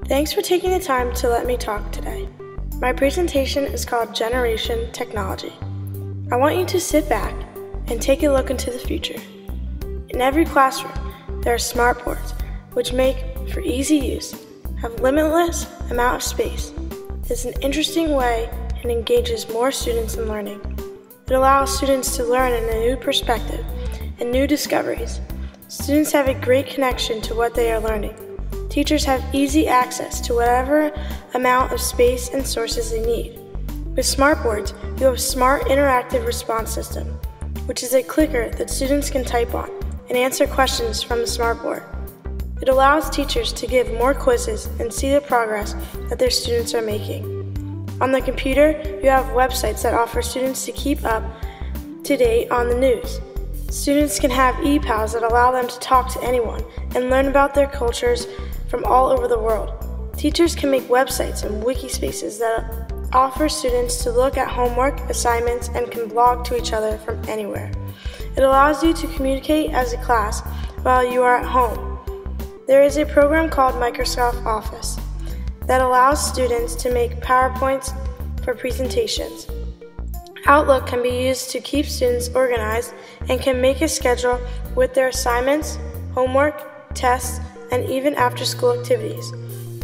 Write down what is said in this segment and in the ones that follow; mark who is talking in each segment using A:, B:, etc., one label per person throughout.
A: Thanks for taking the time to let me talk today. My presentation is called Generation Technology. I want you to sit back and take a look into the future. In every classroom, there are smart boards, which make for easy use, have limitless amount of space. It's an interesting way and engages more students in learning. It allows students to learn in a new perspective and new discoveries. Students have a great connection to what they are learning. Teachers have easy access to whatever amount of space and sources they need. With smartboards, you have a smart interactive response system, which is a clicker that students can type on and answer questions from the smartboard. It allows teachers to give more quizzes and see the progress that their students are making. On the computer, you have websites that offer students to keep up to date on the news. Students can have e-pals that allow them to talk to anyone and learn about their cultures from all over the world. Teachers can make websites and wiki spaces that offer students to look at homework, assignments, and can blog to each other from anywhere. It allows you to communicate as a class while you are at home. There is a program called Microsoft Office that allows students to make PowerPoints for presentations. Outlook can be used to keep students organized and can make a schedule with their assignments, homework, tests, and even after-school activities.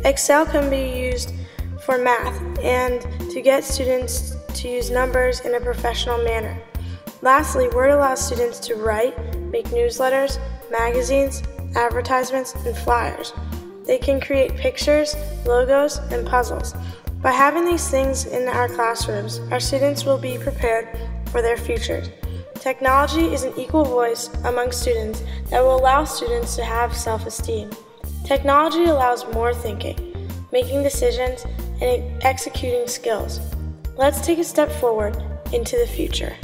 A: Excel can be used for math and to get students to use numbers in a professional manner. Lastly, Word allows students to write, make newsletters, magazines, advertisements, and flyers. They can create pictures, logos, and puzzles. By having these things in our classrooms, our students will be prepared for their futures. Technology is an equal voice among students that will allow students to have self-esteem. Technology allows more thinking, making decisions, and executing skills. Let's take a step forward into the future.